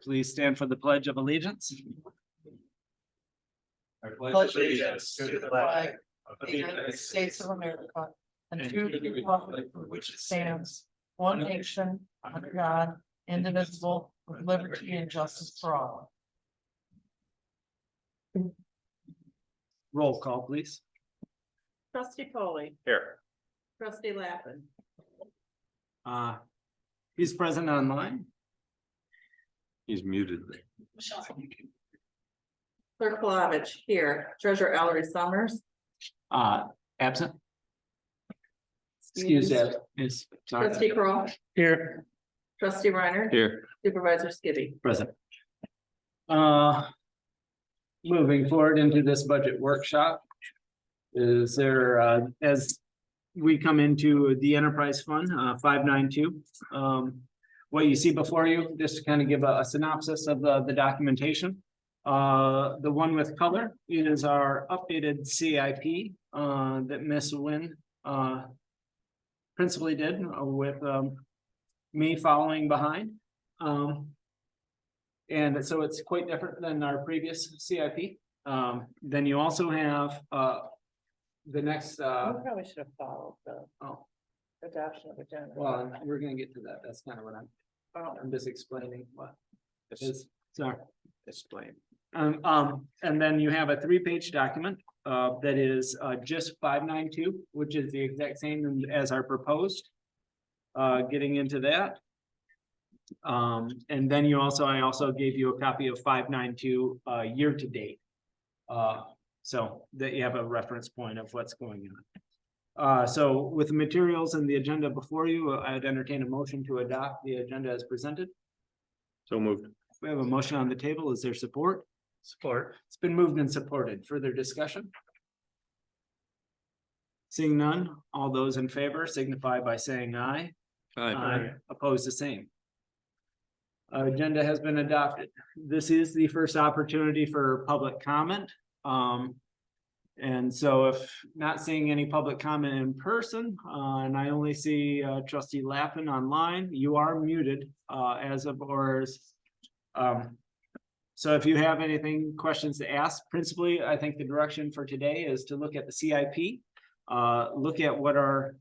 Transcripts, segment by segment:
Please stand for the Pledge of Allegiance. I pledge allegiance to the flag of the United States of America and to the republic for which it stands, one nation, under God, indivisible, with liberty and justice for all. Roll call, please. Trustee Polly. Here. Trustee Lappin. He's present online. He's muted. Clerk Palovich here. Treasurer Ellery Summers. Absent. Excuse that. Yes, sorry. Trustee Kroll. Here. Trustee Reiner. Here. Supervisor Skibby. Present. Moving forward into this budget workshop. Is there, as we come into the enterprise fund, 592. What you see before you, just to kind of give a synopsis of the documentation. The one with color is our updated CIP that Ms. Nguyen principally did with me following behind. And so it's quite different than our previous CIP. Then you also have the next We probably should have followed the adoption of agenda. well, we're gonna get to that. That's kind of what I'm just explaining what it is. Sorry. Explain. And then you have a 3-page document that is just 592, which is the exact same as our proposed. Getting into that. And then I also gave you a copy of 592 year to date. So that you have a reference point of what's going on. So with the materials and the agenda before you, I'd entertain a motion to adopt the agenda as presented. So moved. We have a motion on the table. Is there support? Support. It's been moved and supported. Further discussion? Seeing none, all those in favor signify by saying aye. Opposed, the same. Agenda has been adopted. This is the first opportunity for public comment. And so if not seeing any public comment in person, and I only see Trustee Lappin online, you are muted as of so if you have anything, questions to ask, principally, I think the direction for today is to look at the CIP, look at what our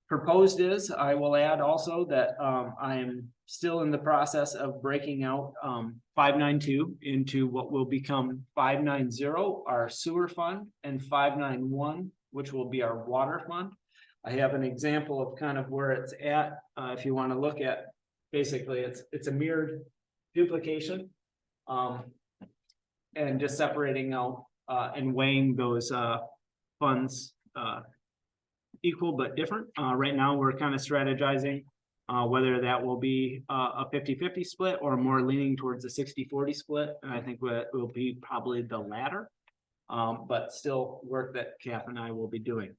proposed is. I will add also that I am still in the process of breaking out 592 into what will become 590, our sewer fund, and 591, which will be our water fund. I have an example of kind of where it's at. If you want to look at, basically it's a mirrored duplication. And just separating out and weighing those funds equal but different. Right now, we're kind of strategizing whether that will be a 50-50 split or more leaning towards a 60-40 split. And I think it will be probably the latter, but still work that Kath and I will be doing.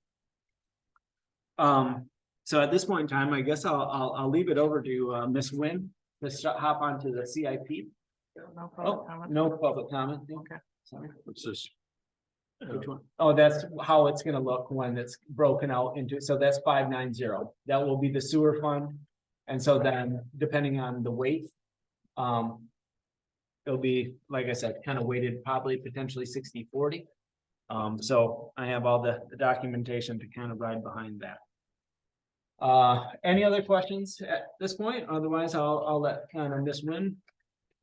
So at this point in time, I guess I'll leave it over to Ms. Nguyen to hop onto the CIP. No public comment. No public comment. Okay. Sorry. What's this? Which one? Oh, that's how it's gonna look when it's broken out into, so that's 590. That will be the sewer fund. And so then depending on the weight, it'll be, like I said, kind of weighted, probably potentially 60-40. So I have all the documentation to kind of ride behind that. Any other questions at this point? Otherwise, I'll let kind of Ms. Nguyen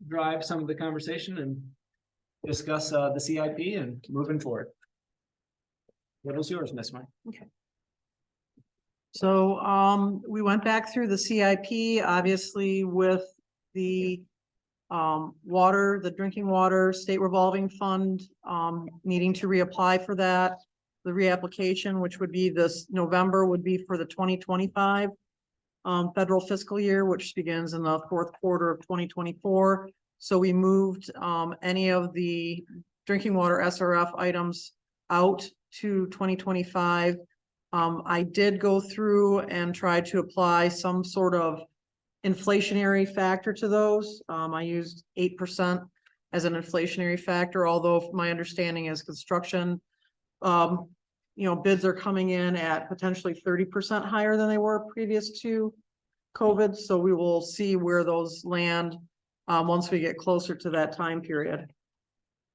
drive some of the conversation and discuss the CIP and moving forward. What was yours, Ms. Nguyen? Okay. So we went back through the CIP, obviously with the water, the drinking water state revolving fund, needing to reapply for that. The reapplication, which would be this November, would be for the 2025 federal fiscal year, which begins in the fourth quarter of 2024. So we moved any of the drinking water SRF items out to 2025. I did go through and try to apply some sort of inflationary factor to those. I used 8% as an inflationary factor, although my understanding is construction, bids are coming in at potentially 30% higher than they were previous to COVID, so we will see where those land once we get closer to that time period.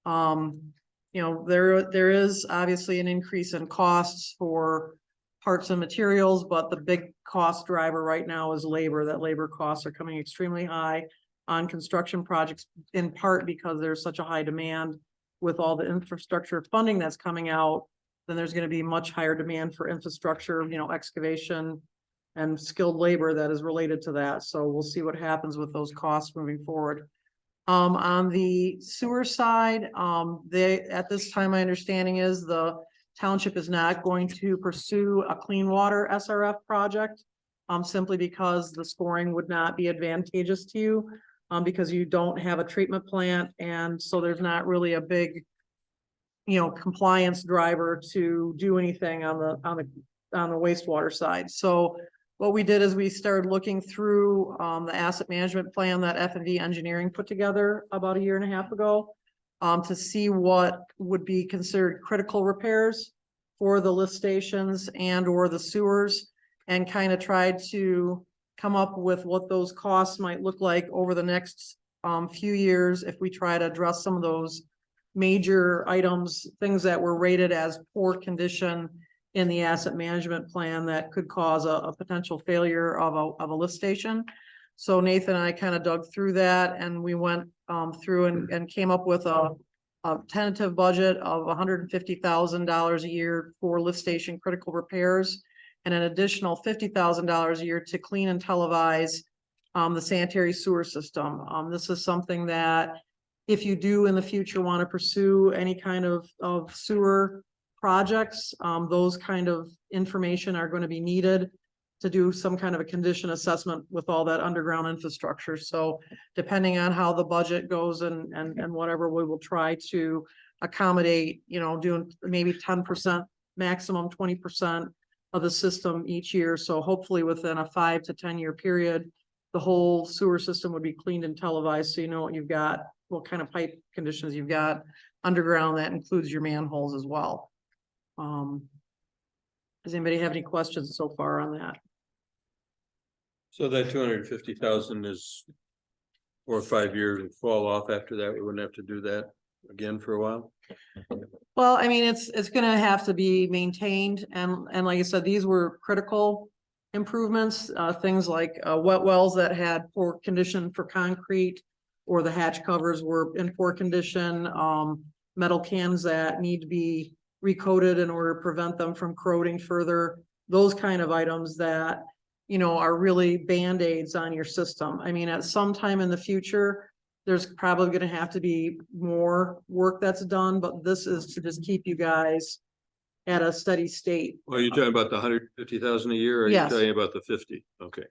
You know, there is obviously an increase in costs for parts and materials, but the big cost driver right now is labor. That labor costs are coming extremely high on construction projects, in part because there's such a high demand with all the infrastructure funding that's coming out. Then there's going to be much higher demand for infrastructure, you know, excavation and skilled labor that is related to that. So we'll see what happens with those costs moving forward. On the sewer side, at this time, my understanding is the township is not going to pursue a clean water SRF project. Simply because the scoring would not be advantageous to you, because you don't have a treatment plant, and so there's not really a big, you know, compliance driver to do anything on the wastewater side. So what we did is we started looking through the asset management plan that F&V Engineering put together about a year and a half ago, to see what would be considered critical repairs for the lift stations and or the sewers, and kind of tried to come up with what those costs might look like over the next few years if we try to address some of those major items, things that were rated as poor condition in the asset management plan that could cause a potential failure of a lift station. So Nathan and I kind of dug through that, and we went through and came up with a tentative budget of $150,000 a year for lift station critical repairs, and an additional $50,000 a year to clean and televise the sanitary sewer system. This is something that if you do in the future want to pursue any kind of sewer projects, those kind of information are going to be needed to do some kind of a condition assessment with all that underground infrastructure. So depending on how the budget goes and whatever, we will try to accommodate, you know, doing maybe 10%, maximum 20% of the system each year. So hopefully within a 5 to 10 year period, the whole sewer system would be cleaned and televised. So you know what you've got, what kind of pipe conditions you've got underground. That includes your manholes as well. Does anybody have any questions so far on that? So that 250,000 is 4 or 5 years and fall off after that. We wouldn't have to do that again for a while. Well, I mean, it's gonna have to be maintained, and like I said, these were critical improvements, things like wet wells that had poor condition for concrete, or the hatch covers were in poor condition, metal cans that need to be recoated in order to prevent them from corroding further, those kind of items that, you know, are really band-aids on your system. I mean, at some time in the future, there's probably going to have to be more work that's done, but this is to just keep you guys at a steady state. Well, you're talking about the 150,000 a year, or are you Yes. talking about the 50? Okay,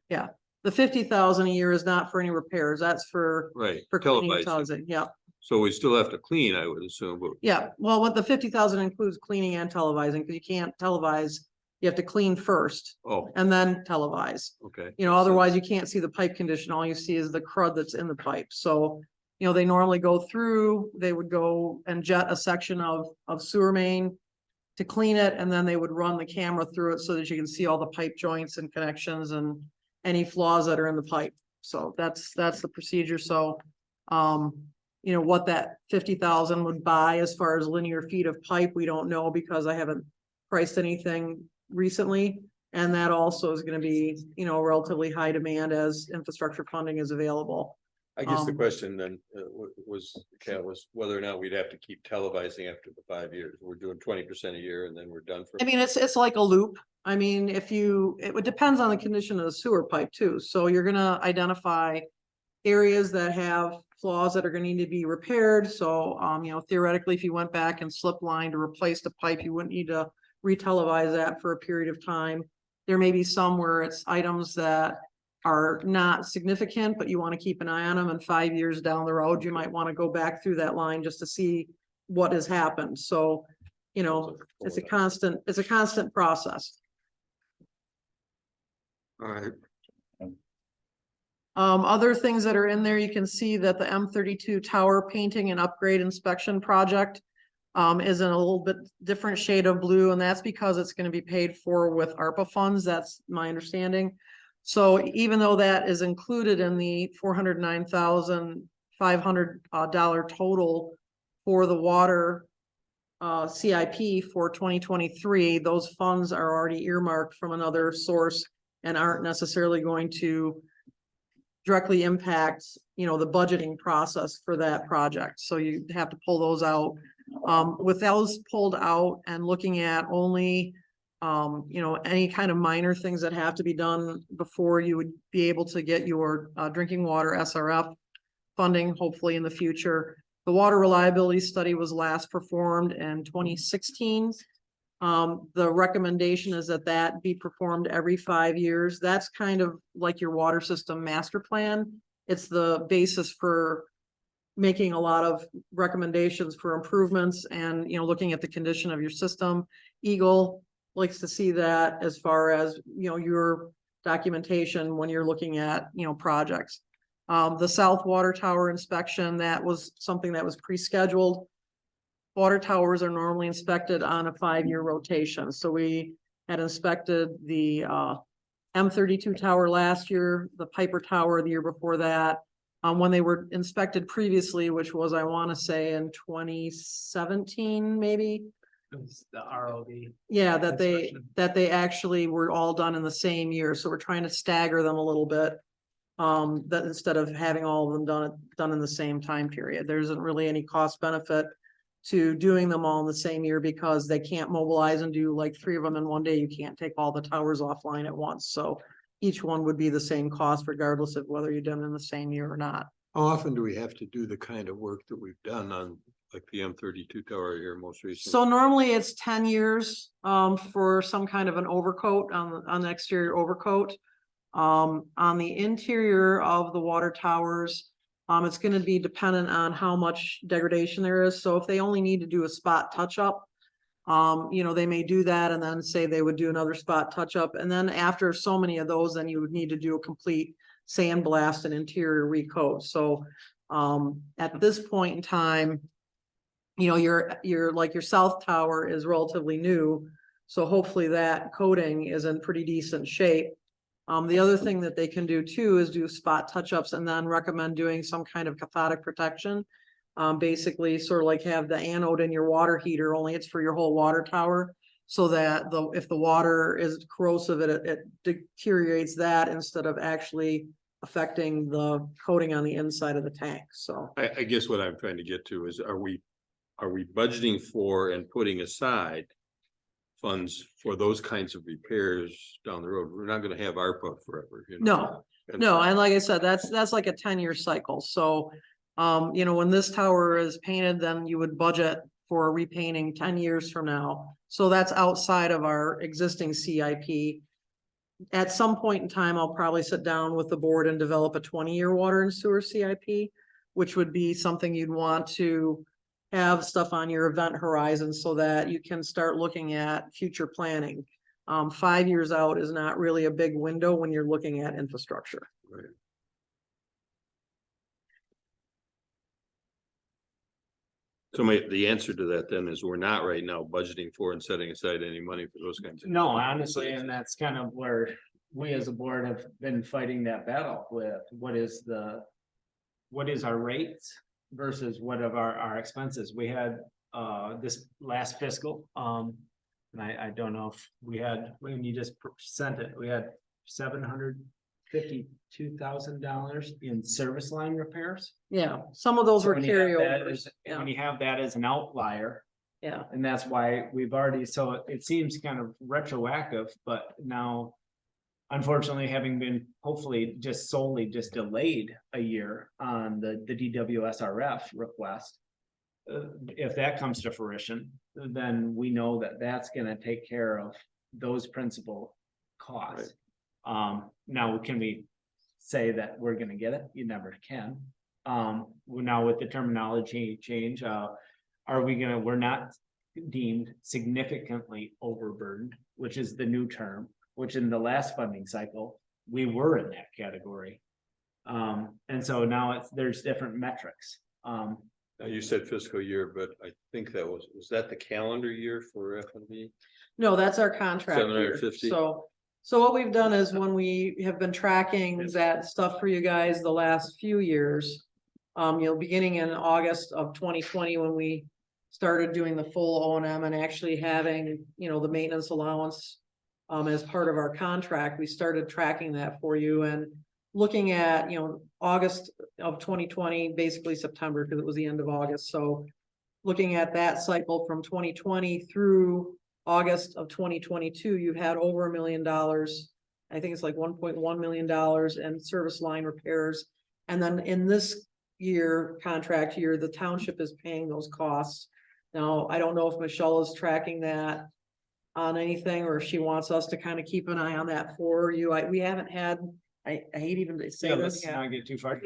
The 50,000 a year is not for any repairs. That's for right. cleaning and Televising. televising. Yeah. So we still have to clean, I would assume, but Yeah. Well, what the 50,000 includes cleaning and televising, because you can't televise. You have to clean first oh, and then televise. okay. You know, otherwise you can't see the pipe condition. All you see is the crud that's in the pipe. So, you know, they normally go through, they would go and jet a section of sewer main to clean it, and then they would run the camera through it so that you can see all the pipe joints and connections and any flaws that are in the pipe. So that's the procedure. So, you know, what that 50,000 would buy as far as linear feet of pipe, we don't know, because I haven't priced anything recently. And that also is going to be, you know, relatively high demand as infrastructure funding is available. I guess the question then was whether or not we'd have to keep televising after the 5 years. We're doing 20% a year and then we're done for. I mean, it's like a loop. I mean, it depends on the condition of the sewer pipe too. So you're gonna identify areas that have flaws that are gonna need to be repaired. So, you know, theoretically, if you went back and slip lined or replaced a pipe, you wouldn't need to re-televise that for a period of time. There may be some where it's items that are not significant, but you want to keep an eye on them, and 5 years down the road, you might want to go back through that line just to see what has happened. So, you know, it's a constant process. All right. Other things that are in there, you can see that the M32 tower painting and upgrade inspection project is in a little bit different shade of blue, and that's because it's going to be paid for with ARPA funds. That's my understanding. So even though that is included in the $409,500 dollar total for the water CIP for 2023, those funds are already earmarked from another source and aren't necessarily going to directly impact, the budgeting process for that project. So you have to pull those out. With those pulled out and looking at only, any kind of minor things that have to be done before you would be able to get your drinking water SRF funding, hopefully in the future. The water reliability study was last performed in 2016. The recommendation is that that be performed every 5 years. That's kind of like your water system master plan. It's the basis for making a lot of recommendations for improvements and, looking at the condition of your system. Eagle likes to see that as far as, your documentation when you're looking at, projects. The South Water Tower inspection, that was something that was pre-scheduled. Water towers are normally inspected on a 5-year rotation. So we had inspected the M32 tower last year, the Piper Tower the year before that. When they were inspected previously, which was, I want to say in 2017, maybe. It was the ROV. Yeah, that inspection. they actually were all done in the same year. So we're trying to stagger them a little bit. That instead of having all of them done in the same time period, there isn't really any cost benefit to doing them all in the same year because they can't mobilize and do like 3 of them in one day. You can't take all the towers offline at once. So each one would be the same cost regardless of whether you're done in the same year or not. How often do we have to do the kind of work that we've done on like the M32 tower here most recently? So normally it's 10 years for some kind of an overcoat on the exterior overcoat. On the interior of the water towers, it's going to be dependent on how much degradation there is. So if they only need to do a spot touch up, they may do that and then say they would do another spot touch up. And then after so many of those, then you would need to do a complete sandblast and interior recoat. So at this point in time, your like your south tower is relatively new. So hopefully that coating is in pretty decent shape. The other thing that they can do too is do spot touch-ups and then recommend doing some kind of cathodic protection. Basically sort of like have the anode in your water heater, only it's for your whole water tower. So that if the water is corrosive, it deteriorates that instead of actually affecting the coating on the inside of the tank. So I guess what I'm trying to get to is, are we budgeting for and putting aside funds for those kinds of repairs down the road? We're not gonna have ARPA forever, no, and like I said, that's like a 10-year cycle. So when this tower is painted, then you would budget for repainting 10 years from now. So that's outside of our existing CIP. At some point in time, I'll probably sit down with the board and develop a 20-year water and sewer CIP, which would be something you'd want to have stuff on your event horizon so that you can start looking at future planning. 5 years out is not really a big window when you're looking at infrastructure. Right. So the answer to that then is we're not right now budgeting for and setting aside any money for those kinds of. No, honestly, and that's kind of where we as a board have been fighting that battle with what is our rates versus what of our expenses. We had this last fiscal, and I don't know if we had, when you just sent it, we had $752,000 in service line repairs. Yeah, some of those So were when you have that carryovers. as- Yeah, When you have that as an outlier, yeah. and that's why we've already, so it seems kind of retroactive, but now. Unfortunately, having been hopefully just solely just delayed a year on the DWSRF request. If that comes to fruition, then we know that that's gonna take care of those principal costs. Now, can we say that we're gonna get it? You never can. Now with the terminology change, we're not deemed significantly overburdened, which is the new term, which in the last funding cycle, we were in that category. And so now there's different metrics. Now you said fiscal year, but I think that was that the calendar year for FNB? No, that's our contract year. 750? So So what we've done is when we have been tracking that stuff for you guys the last few years. Beginning in August of 2020, when we started doing the full O&M and actually having, the maintenance allowance. As part of our contract, we started tracking that for you and looking at, August of 2020, basically September, because it was the end of August, so. Looking at that cycle from 2020 through August of 2022, you've had over $1 million. I think it's like $1.1 million in service line repairs. And then in this contract year, the township is paying those costs. Now, I don't know if Michelle is tracking that on anything, or if she wants us to kind of keep an eye on that for you. We haven't had, I hate even to say Yeah, this. let's not get too far.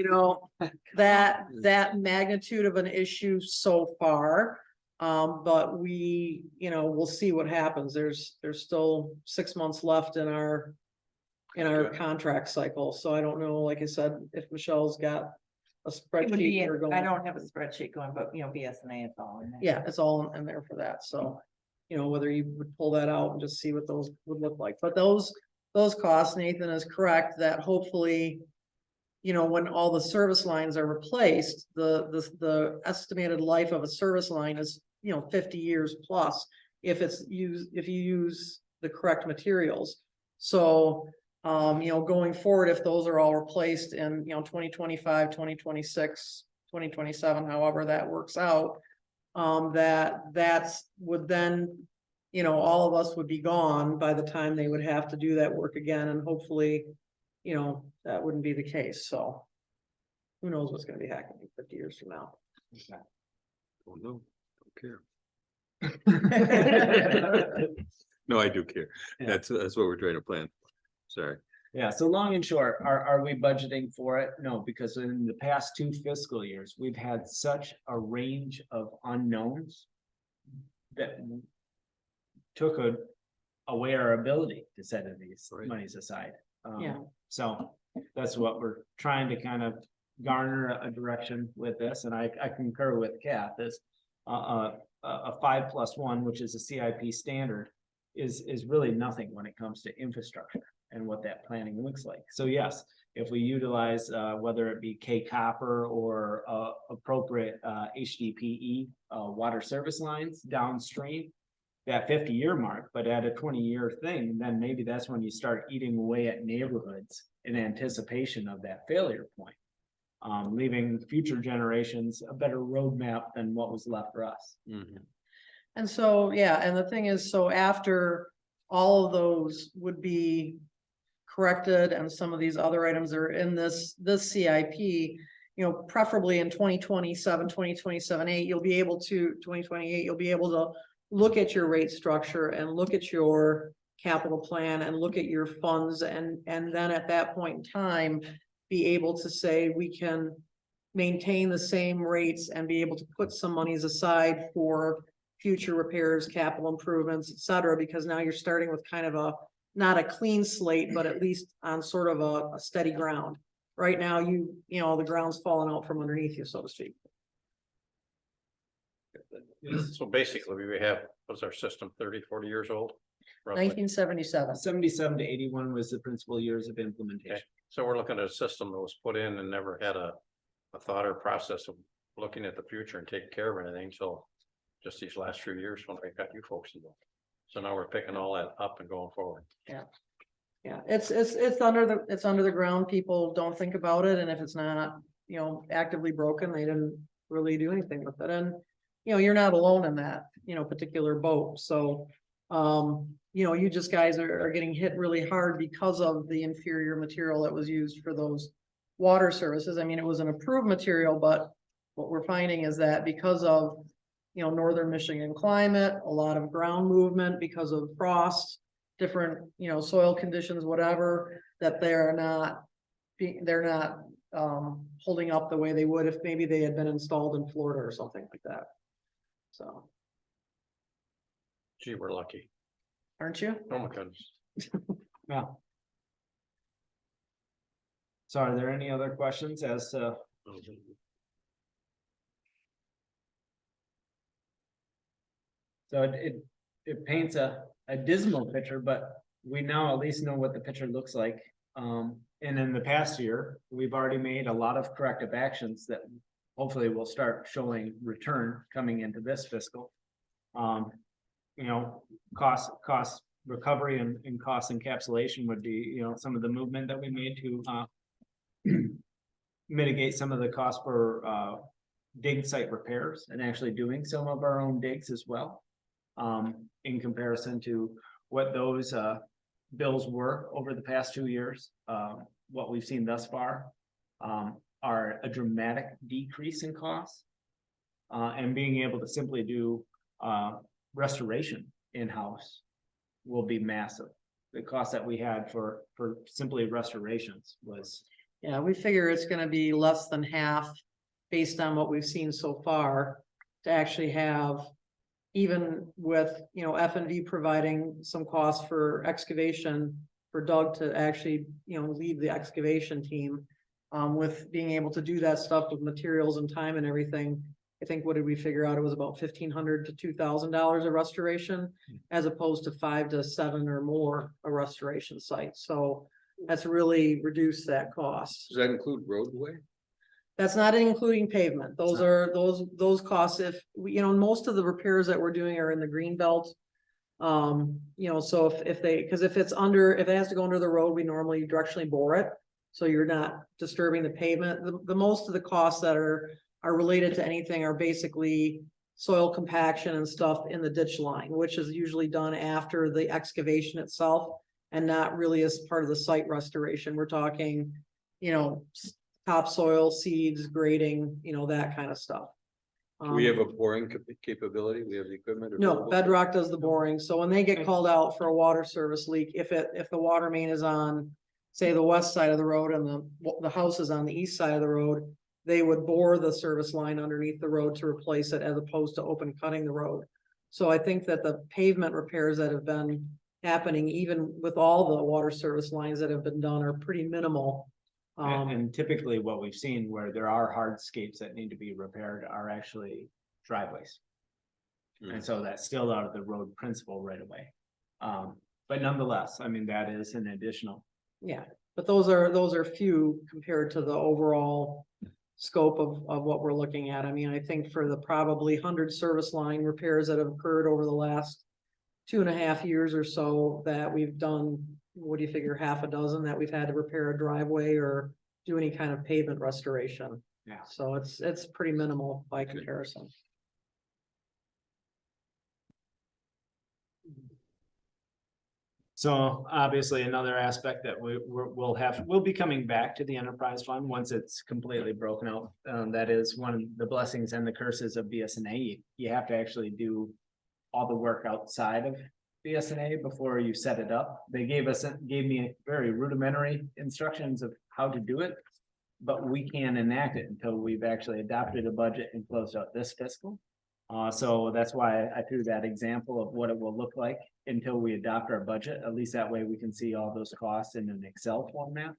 That magnitude of an issue so far. But we'll see what happens. There's still 6 months left in our contract cycle. So I don't know, like I said, if Michelle's got a It would spreadsheet be, or going. I don't have a spreadsheet going, but BSNA is all in there. Yeah, it's all in there for that. So, whether you would pull that out and just see what those would look like. But those costs, Nathan is correct, that hopefully, when all the service lines are replaced, the estimated life of a service line is, 50 years plus if you use the correct materials. So, going forward, if those are all replaced in, 2025, 2026, 2027, however that works out, that's would then, all of us would be gone by the time they would have to do that work again, and hopefully, that wouldn't be the case, so. Who knows what's gonna be happening 50 years from now? Oh, no, don't care. No, I do care. Yeah. That's what we're trying to plan. Sorry. Yeah, so long and short, are we budgeting for it? No, because in the past 2 fiscal years, we've had such a range of unknowns. That took away our ability to set these Right. monies aside. Yeah. So that's what we're trying to kind of garner a direction with this, and I concur with Kath, is a 5+1, which is a CIP standard, is really nothing when it comes to infrastructure and what that planning looks like. So yes, if we utilize whether it be K copper or appropriate HDPE water service lines downstream, that 50-year mark, but at a 20-year thing, then maybe that's when you start eating away at neighborhoods in anticipation of that failure point. Leaving future generations a better roadmap than what was left for us. Mhm. And so, yeah, and the thing is, so after all of those would be corrected, and some of these other items are in this CIP, preferably in 2027, 2027-8, you'll be able to, 2028, you'll be able to look at your rate structure and look at your capital plan and look at your funds, and then at that point in time, be able to say, we can maintain the same rates and be able to put some monies aside for future repairs, capital improvements, et cetera, because now you're starting with kind of not a clean slate, but at least on sort of a steady ground. Right now, the ground's falling out from underneath you, so to speak. So basically, we have, what's our system, 30, 40 years old? roughly? 1977. 77 to 81 was the principal years of implementation. Okay. So we're looking at a system that was put in and never had a thought or process of looking at the future and taking care of anything, so just these last few years when we got you folks involved. So now we're picking all that up and going forward. Yeah, it's under the ground. People don't think about it, and if it's not, actively broken, they didn't really do anything with it. And, you're not alone in that, particular boat. So, you just guys are getting hit really hard because of the inferior material that was used for those water services. I mean, it was an approved material, but what we're finding is that because of, northern Michigan climate, a lot of ground movement because of frost, different, soil conditions, whatever, that they're not holding up the way they would if maybe they had been installed in Florida or something like that. So, Gee, we're lucky. aren't you? Oh my goodness. Yeah. So are there any other questions as to? So it paints a dismal picture, but we now at least know what the picture looks like. And in the past year, we've already made a lot of corrective actions that hopefully will start showing return coming into this fiscal. You know, cost recovery and cost encapsulation would be, you know, some of the movement that we made to mitigate some of the cost for dig site repairs and actually doing some of our own digs as well. In comparison to what those bills were over the past 2 years, what we've seen thus far are a dramatic decrease in costs. And being able to simply do restoration in-house will be massive. The cost that we had for simply restorations was, Yeah, we figure it's gonna be less than half based on what we've seen so far to actually have, even with, you know, F&V providing some costs for excavation for Doug to actually, you know, lead the excavation team. With being able to do that stuff with materials and time and everything, I think, what did we figure out? It was about $1,500 to $2,000 a restoration, as opposed to 5 to 7 or more a restoration site. So that's really reduced that cost. Does that include roadway? That's not including pavement. Those are, those costs, if, you know, most of the repairs that we're doing are in the green belt. You know, so if they, cause if it's under, if it has to go under the road, we normally directionally bore it. So you're not disturbing the pavement. The most of the costs that are related to anything are basically soil compaction and stuff in the ditch line, which is usually done after the excavation itself and not really as part of the site restoration. We're talking, you know, topsoil, seeds, grading, you know, that kind of stuff. Do we have a boring capability? We have the equipment? No, Bedrock does the boring. So when they get called out for a water service leak, if the water main is on, say, the west side of the road and the house is on the east side of the road, they would bore the service line underneath the road to replace it, as opposed to open cutting the road. So I think that the pavement repairs that have been happening, even with all the water service lines that have been done, are pretty minimal. and typically what we've seen where there are hardscapes that need to be repaired are actually driveways. And so that's still out of the road principle right away. But nonetheless, I mean, that is an additional. Yeah, but those are few compared to the overall scope of what we're looking at. I mean, I think for the probably 100 service line repairs that have occurred over the last 2.5 years or so, that we've done, what do you figure, half a dozen that we've had to repair a driveway or do any kind of pavement restoration. Yeah. So it's pretty minimal by comparison. So obviously another aspect that we'll be coming back to the enterprise fund once it's completely broken out. That is one of the blessings and the curses of BSNA. You have to actually do all the work outside of BSNA before you set it up. They gave me very rudimentary instructions of how to do it, but we can't enact it until we've actually adopted a budget and closed out this fiscal. So that's why I threw that example of what it will look like until we adopt our budget. At least that way we can see all those costs in an Excel format.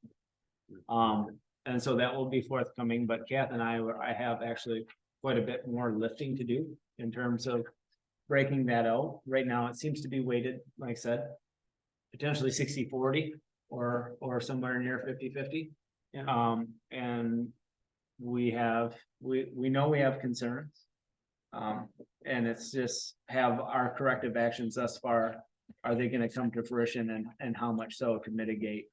And so that will be forthcoming, but Kath and I have actually quite a bit more lifting to do in terms of breaking that out. Right now, it seems to be weighted, like I said, potentially 60-40 or somewhere near 50-50. And we know we have concerns. And it's just, have our corrective actions thus far, are they gonna come to fruition, and how much so to mitigate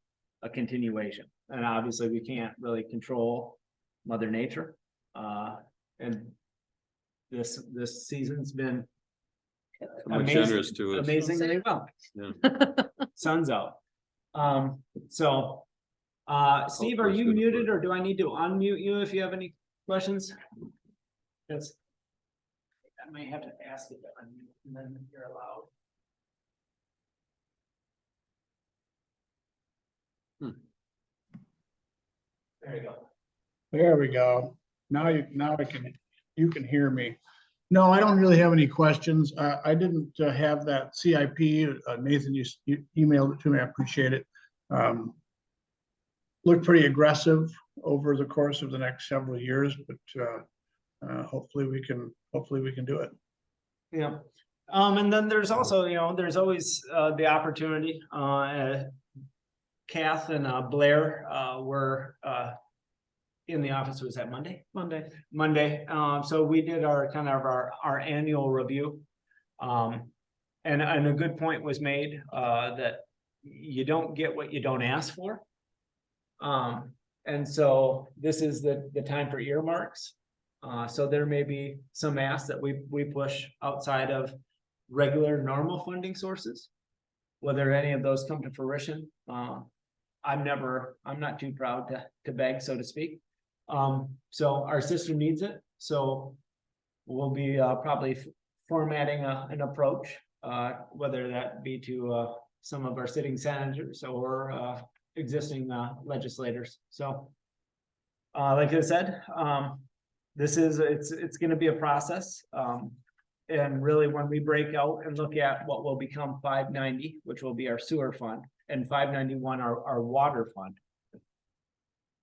a continuation? And obviously, we can't really control Mother Nature. And this season's been Generous to us. amazingly well. Yeah. Sun's out. So, Steve, are you muted, or do I need to unmute you if you have any questions? That's. I may have to ask it, and then you're allowed. There you go. There we go. Now you can hear me. No, I don't really have any questions. I didn't have that CIP. Nathan, you emailed it to me. I appreciate it. Looked pretty aggressive over the course of the next several years, but hopefully we can do it. Yeah. And then there's also, there's always, the opportunity, Kath and Blair, were, in the office, was that Monday? Monday, so we did our kind of our annual review. And a good point was made, that you don't get what you don't ask for. And so this is the time for earmarks. So there may be some asks that we push outside of regular normal funding sources. Whether any of those come to fruition, I'm not too proud to beg, so to speak. So our system needs it, so we'll be probably formatting an approach, whether that be to some of our sitting senators or existing legislators. So like I said, it's gonna be a process. And really, when we break out and look at what will become 590, which will be our sewer fund, and 591, our water fund,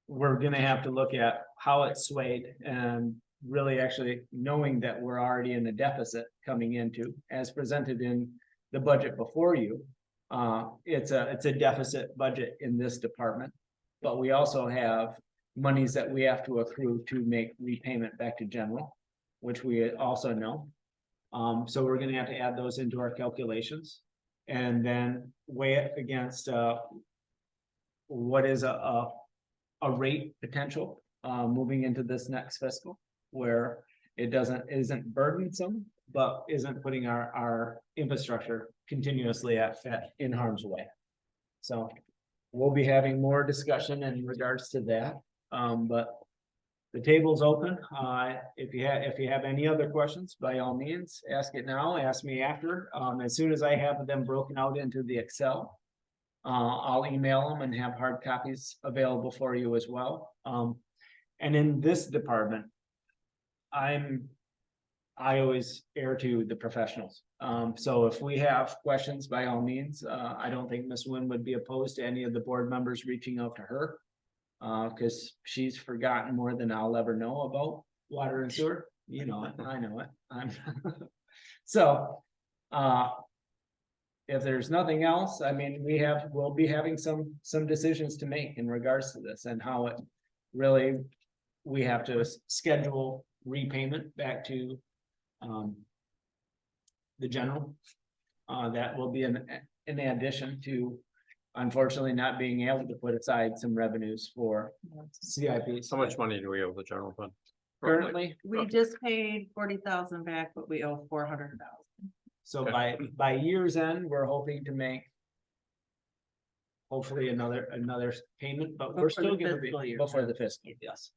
we're gonna have to look at how it's swayed and really actually knowing that we're already in the deficit coming into, as presented in the budget before you. It's a deficit budget in this department, but we also have monies that we have to accrue to make repayment back to general, which we also know. So we're gonna have to add those into our calculations and then weigh it against, what is a rate potential, moving into this next fiscal, where it isn't burdensome, but isn't putting our infrastructure continuously in harm's way. So we'll be having more discussion in regards to that, but the table's open. If you have any other questions, by all means, ask it now, ask me after. As soon as I have them broken out into the Excel, I'll email them and have hard copies available for you as well. And in this department, I always err to the professionals. So if we have questions, by all means, I don't think Ms. Wynn would be opposed to any of the board members reaching out to her. Because she's forgotten more than I'll ever know about water and sewer. You know it, I know it. So, if there's nothing else, I mean, we'll be having some decisions to make in regards to this and how it really, we have to schedule repayment back to the general. That will be in addition to, unfortunately, not being able to put aside some revenues for CIPs. How much money do we owe the general fund? Currently, We just paid 40,000 back, but we owe 400,000. so by year's end, we're hoping to make hopefully another payment, but we're Before still the gonna be fiscal year. before the fiscal, yes.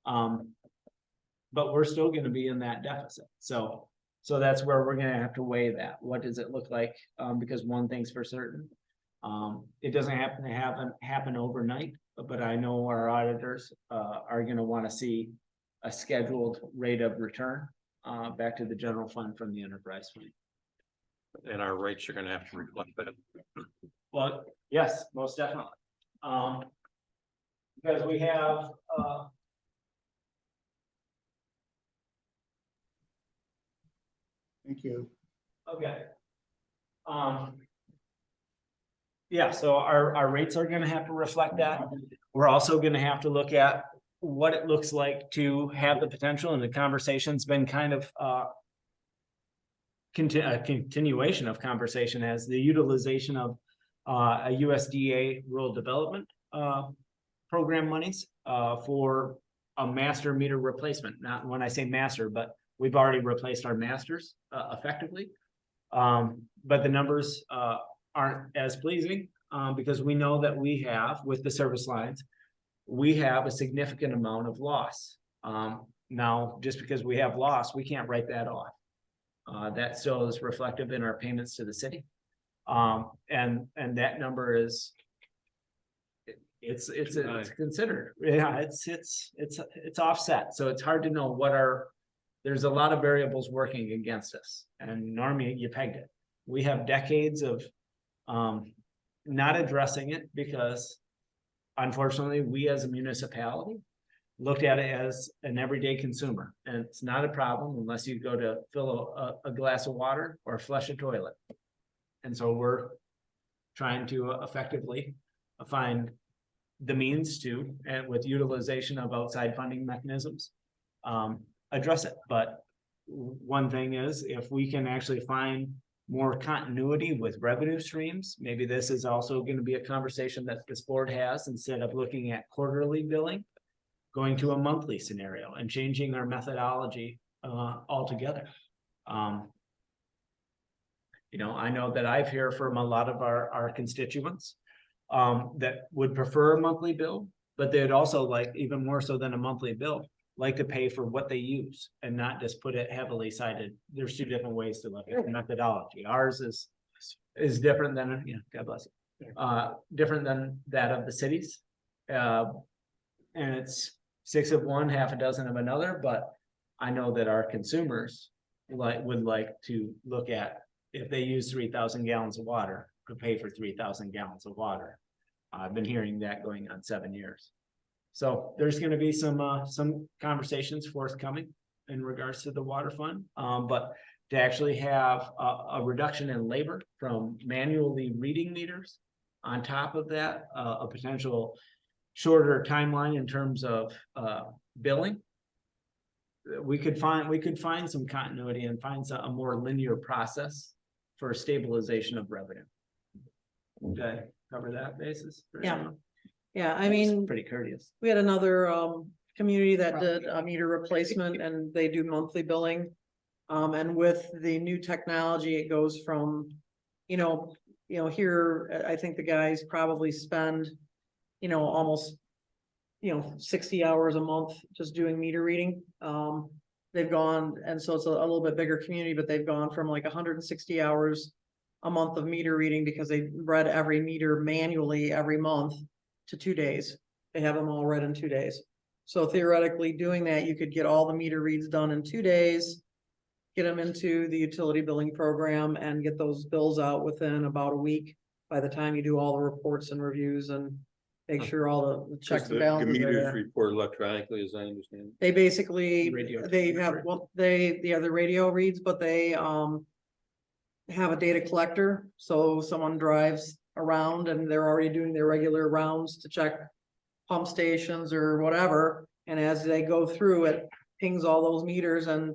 But we're still gonna be in that deficit, so that's where we're gonna have to weigh that. What does it look like? Because one thing's for certain, it doesn't happen to happen overnight, but I know our auditors are gonna wanna see a scheduled rate of return back to the general fund from the enterprise fund. And our rates are gonna have to reflect that. Well, yes, most definitely. Because we have Thank you. okay. Yeah, so our rates are gonna have to reflect that. We're also gonna have to look at what it looks like to have the potential, and the conversation's been kind of a continuation of conversation as the utilization of a USDA rural development program monies for a master meter replacement. Not when I say master, but we've already replaced our masters effectively. But the numbers aren't as pleasing because we know that we have, with the service lines, we have a significant amount of loss. Now, just because we have loss, we can't write that off. That still is reflective in our payments to the city. And that number is, it's considered, yeah, it's offset. So it's hard to know there's a lot of variables working against us, and Normie, you pegged it. We have decades of not addressing it because unfortunately, we as a municipality looked at it as an everyday consumer, and it's not a problem unless you go to fill a glass of water or flush a toilet. And so we're trying to effectively find the means to, and with utilization of outside funding mechanisms, address it. But one thing is, if we can actually find more continuity with revenue streams, maybe this is also going to be a conversation that this board has, instead of looking at quarterly billing, going to a monthly scenario and changing our methodology altogether. You know, I know that I've heard from a lot of our constituents that would prefer a monthly bill, but they'd also like, even more so than a monthly bill, like to pay for what they use and not just put it heavily cited. There's two different ways to look at the methodology. Ours is different than, you know, God bless it, different than that of the cities. And it's 6 of one, half a dozen of another, but I know that our consumers would like to look at, if they use 3,000 gallons of water, to pay for 3,000 gallons of water. I've been hearing that going on 7 years. So there's gonna be some conversations forthcoming in regards to the water fund. But to actually have a reduction in labor from manually reading meters, on top of that, a potential shorter timeline in terms of billing. We could find some continuity and find a more linear process for stabilization of revenue. Did I cover that basis? Yeah. Yeah, I mean, Pretty courteous. we had another community that did a meter replacement and they do monthly billing. And with the new technology, it goes from, here, I think the guys probably spend, almost, 60 hours a month just doing meter reading. They've gone, and so it's a little bit bigger community, but they've gone from like 160 hours a month of meter reading, because they read every meter manually every month, to 2 days. They have them all read in 2 days. So theoretically, doing that, you could get all the meter reads done in 2 days, get them into the utility billing program, and get those bills out within about a week, by the time you do all the reports and reviews and make sure all the checks and The balances are meters there. report electronically, as I understand. They basically, Radio. they have, well, the other radio reads, but they have a data collector. So someone drives around and they're already doing their regular rounds to check pump stations or whatever. And as they go through, it pings all those meters, and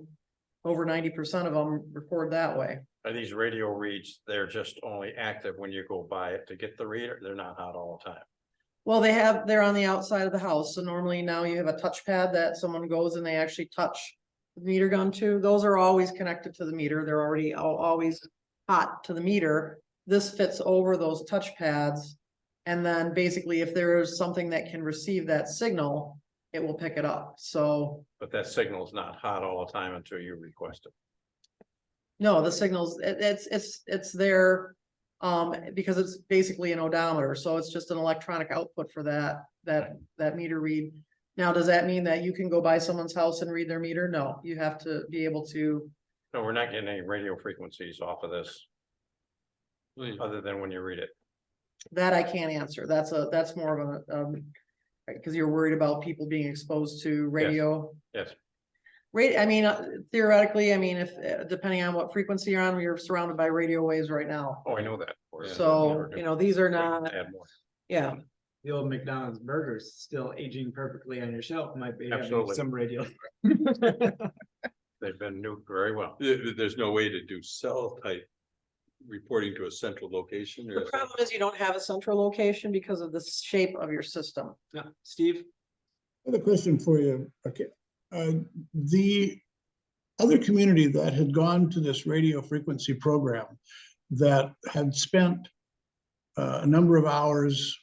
over 90% of them record that way. Are these radio reads, they're just only active when you go by it to get the reader? They're not hot all the time. Well, they're on the outside of the house. So normally now you have a touchpad that someone goes and they actually touch the meter gun to. Those are always connected to the meter. They're already always hot to the meter. This fits over those touchpads. And then basically, if there is something that can receive that signal, it will pick it up. So But that signal is not hot all the time until you request it. no, the signals, it's there. Because it's basically an odometer, so it's just an electronic output for that meter read. Now, does that mean that you can go by someone's house and read their meter? No, you have to be able to. No, we're not getting any radio frequencies off of this, other than when you read it. That I can't answer. That's more of a, because you're worried about people being exposed to radio. Yes, I mean, theoretically, if, depending on what frequency you're on, you're surrounded by radio waves right now. oh, I know that. We're- So, these are not, Add more. yeah. The old McDonald's burgers still aging perfectly on your shelf, might be having Absolutely. some radio. They've been nuked very well. There's no way to do cell type reporting to a central location or. The problem is you don't have a central location because of the shape of your system. Yeah, Steve? I have a question for you. Okay. The other community that had gone to this radio frequency program, that had spent a number of hours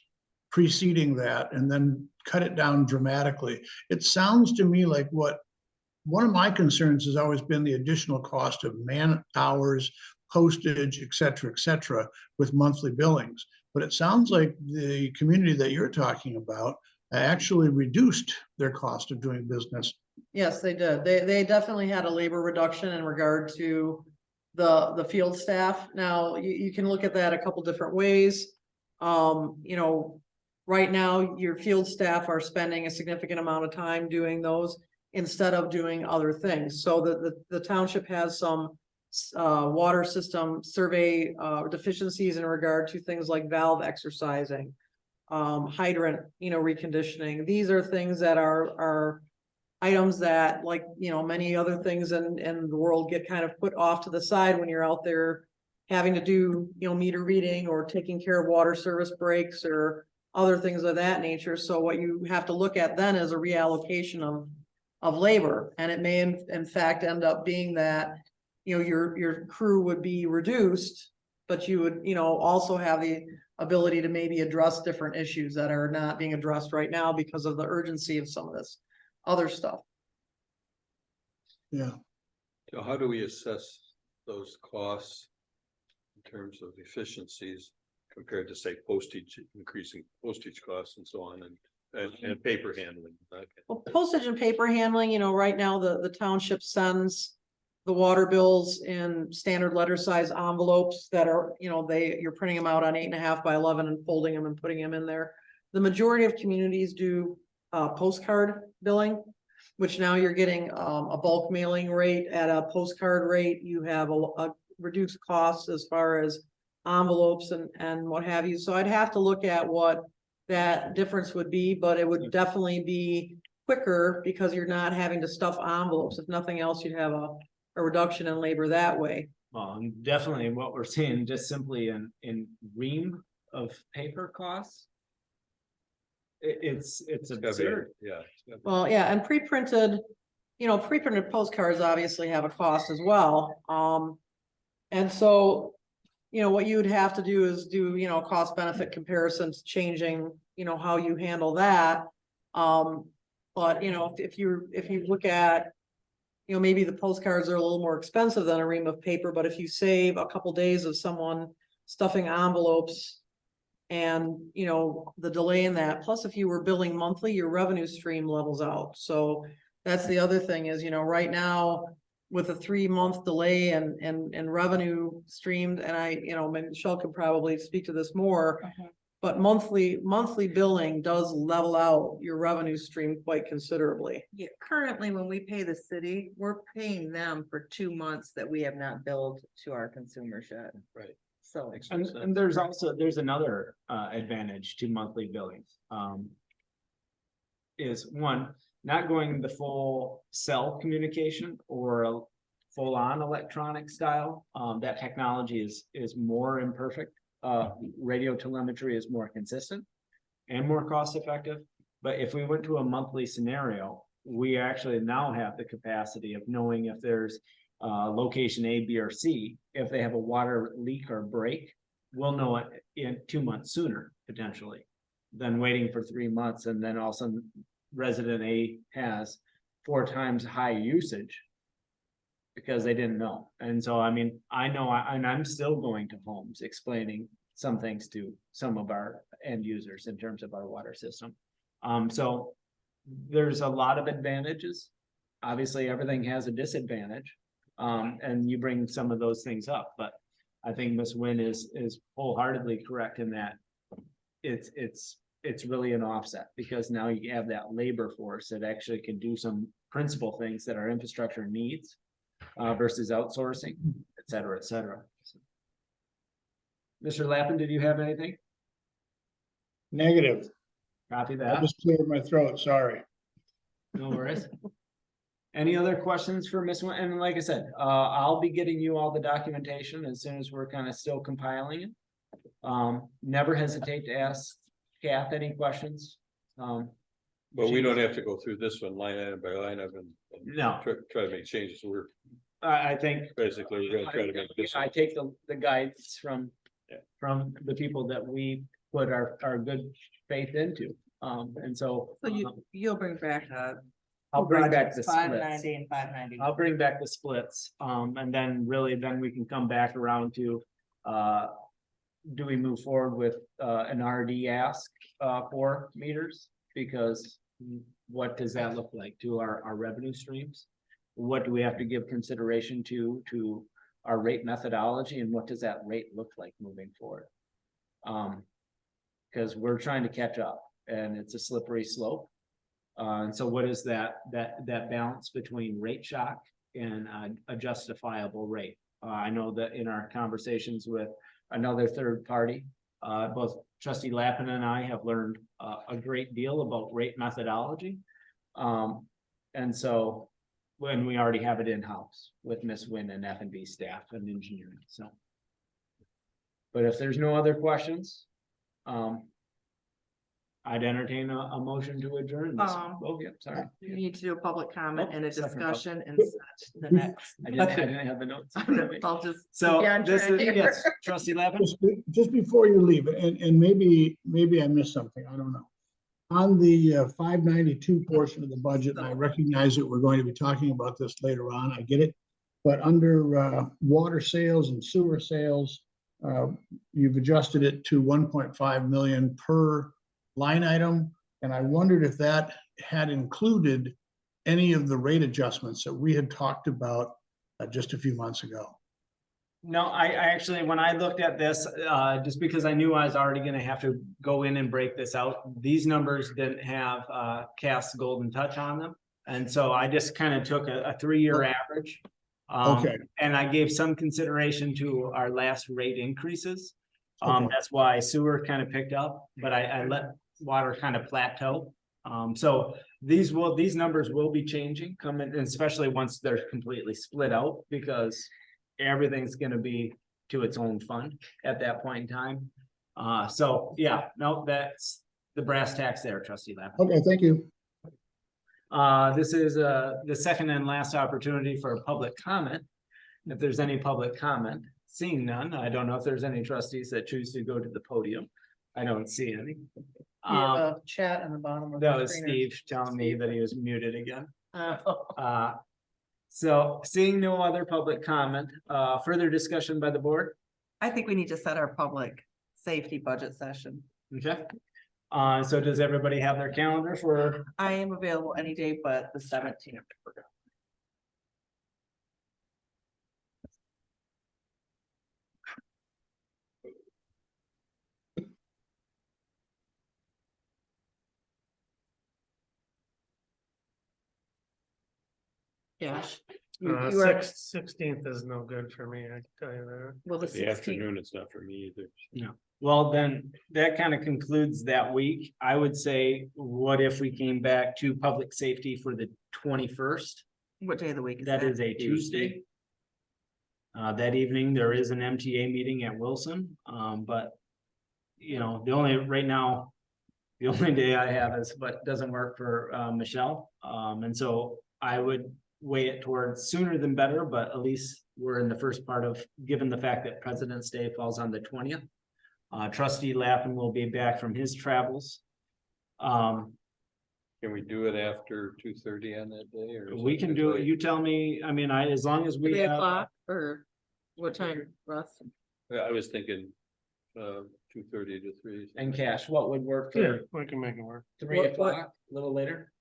preceding that and then cut it down dramatically. It sounds to me like one of my concerns has always been the additional cost of man hours, postage, et cetera, with monthly billings. But it sounds like the community that you're talking about actually reduced their cost of doing business. Yes, they did. They definitely had a labor reduction in regard to the field staff. Now, you can look at that a couple different ways. right now, your field staff are spending a significant amount of time doing those instead of doing other things. So the township has some water system survey, deficiencies in regard to things like valve exercising, hydrant, reconditioning. These are things that are items that, like, many other things in the world get kind of put off to the side when you're out there having to do, meter reading or taking care of water service breaks or other things of that nature. So what you have to look at then is a reallocation of labor. And it may in fact end up being that, your crew would be reduced, but you would, also have the ability to maybe address different issues that are not being addressed right now because of the urgency of some of this other stuff. Yeah, So how do we assess those costs in terms of efficiencies compared to, say, postage, increasing postage costs and so on, and paper handling? Okay. Well, postage and paper handling, right now the township sends the water bills in standard letter size envelopes that are, you're printing them out on 8.5 by 11 and folding them and putting them in there. The majority of communities do postcard billing, which now you're getting a bulk mailing rate at a postcard rate. You have a reduced costs as far as envelopes and what have you. So I'd have to look at what that difference would be, but it would definitely be quicker because you're not having to stuff envelopes. If nothing else, you'd have a reduction in labor that way. Well, and definitely what we're seeing just simply in ream of paper costs. It's Gotta be- absurd. Yeah. it's gotta be- Well, yeah, and pre-printed postcards obviously have a cost as well. And so, what you would have to do is do, cost benefit comparisons, changing, how you handle that. But, if you look at, maybe the postcards are a little more expensive than a ream of paper, but if you save a couple days of someone stuffing envelopes and, the delay in that, plus if you were billing monthly, your revenue stream levels out. So that's the other thing is, right now with a 3-month delay and revenue streamed, and maybe Michelle could probably speak to this more, but monthly billing does level out your revenue stream quite considerably. Yeah, currently, when we pay the city, we're paying them for 2 months that we have not billed to our consumers yet. Right. So, Makes no sense. And there's another advantage to monthly billing. Is one, not going the full cell communication or a full-on electronic style. That technology is more imperfect. Radio telemetry is more consistent and more cost-effective. But if we went to a monthly scenario, we actually now have the capacity of knowing if there's location A, B, or C. If they have a water leak or break, we'll know it in 2 months sooner, potentially, than waiting for 3 months. And then all of a sudden resident A has 4 times high usage because they didn't know. And so, I mean, I know, and I'm still going to homes explaining some things to some of our end users in terms of our water system. So there's a lot of advantages. Obviously, everything has a disadvantage. And you bring some of those things up, but I think Ms. Nguyen is wholeheartedly correct in that it's really an offset because now you have that labor force that actually can do some principal things that our infrastructure needs versus outsourcing, et cetera, et cetera. So. Mr. Lappin, did you have anything? negative. Copy I that. just cleared my throat, sorry. No worries. Any other questions for Ms. Nguyen? And like I said, I'll be getting you all the documentation as soon as we're kind of still compiling it. Never hesitate to ask Kath any questions. But we don't have to go through this one line item by line item and No. try to make changes. We're I think basically, we're gonna try to make this. I take the guides from the people that we put our good faith into. And so. so you'll bring back I'll bring back the splits. 590 and 590. I'll bring back the splits, and then really then we can come back around to, do we move forward with, an RD ask, for meters? Because what does that look like to our revenue streams? What do we have to give consideration to our rate methodology, and what does that rate look like moving forward? Because we're trying to catch up and it's a slippery slope. And so what is that balance between rate shock and a justifiable rate? I know that in our conversations with another third party, both trustee Lappin and I have learned a great deal about rate methodology. And so when we already have it in-house with Miss Wynn and F&B staff and engineering, so. But if there's no other questions, I'd entertain a motion to adjourn this. Oh, yeah, sorry. You need to do a public comment and a Second discussion and set the next. I didn't have the notes. I'll just. So keep you on this track is, here. yes, trustee Lappin? Just before you leave, and maybe I missed something, I don't know. On the 592 portion of the budget, and I recognize that we're going to be talking about this later on, I get it. But under water sales and sewer sales, you've adjusted it to 1.5 million per line item. And I wondered if that had included any of the rate adjustments that we had talked about just a few months ago. No, I actually, when I looked at this, just because I knew I was already gonna have to go in and break this out, these numbers didn't have Cass Golden Touch on them. And so I just kind of took a 3-year average. Okay. And I gave some consideration to our last rate increases. Okay. That's why sewer kind of picked up, but I let water kind of plateau. So these numbers will be changing coming, especially once they're completely split out, because everything's gonna be to its own fund at that point in time. So yeah, no, that's the brass tacks there, trustee Lappin. Okay, thank you. This is the second and last opportunity for a public comment. If there's any public comment, seeing none, I don't know if there's any trustees that choose to go to the podium. I don't see any. You have a chat in the bottom of the That was screen. Steve telling me that he was muted again. Oh. So seeing no other public comment, further discussion by the board, I think we need to set our public safety budget session. okay? So does everybody have their calendar for, I am available any day but the 17th. Gosh. You are, 16th is no good for me, I can tell you that. well, the The 16th. afternoon, it's not for me either. well, then that kind of concludes that week. I would say, what if we came back to public safety for the 21st? What day of the week is That that? is a Tuesday. That evening, there is an MTA meeting at Wilson, but you know, the only, right now, the only day I have is what doesn't work for Michelle. And so I would weigh it towards sooner than better, but at least we're in the first part of, given the fact that President's Day falls on the 20th. Trustee Lappin will be back from his travels. Can we do it after 2:30 on that day, or? is We that can too do it, late? you tell me, I mean, as long as we 3 have, o'clock or what time, Russ? Yeah, I was thinking 2:30 to 3. and Cash, what would work Yeah, for we can make it work. 3 What- o'clock, a little later?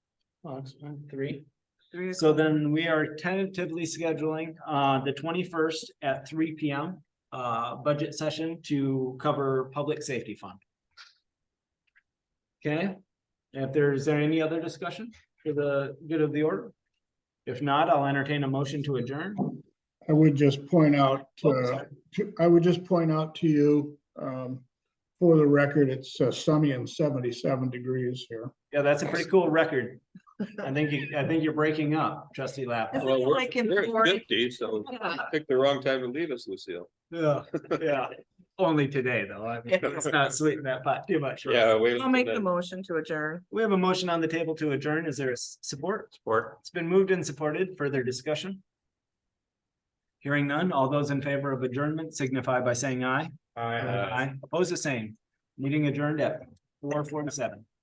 Oh, it's fine. 3. 3 So o'clock. then we are tentatively scheduling the 21st at 3 p.m. Budget session to cover public safety fund. Okay, if there's any other discussion for the good of the order? If not, I'll entertain a motion to adjourn. I would just point out, Oh, sorry. I would just point out to you, for the record, it's sunny and 77 degrees here. Yeah, that's a pretty cool record. I think you're breaking up, trustee Lappin. Isn't it like in We're at Florida? 50, so Yeah. pick the wrong time to leave us, Lucille. Yeah, yeah. Only today, though. I mean, let's not sweeten that pot too much. Yeah, wait. I'll make the motion to adjourn. We have a motion on the table to adjourn. Is there a support? Support. It's been moved and supported. Further discussion? Hearing none, all those in favor of adjournment signify by saying aye. Aye. Oppose the same. Meeting adjourned at 4:47.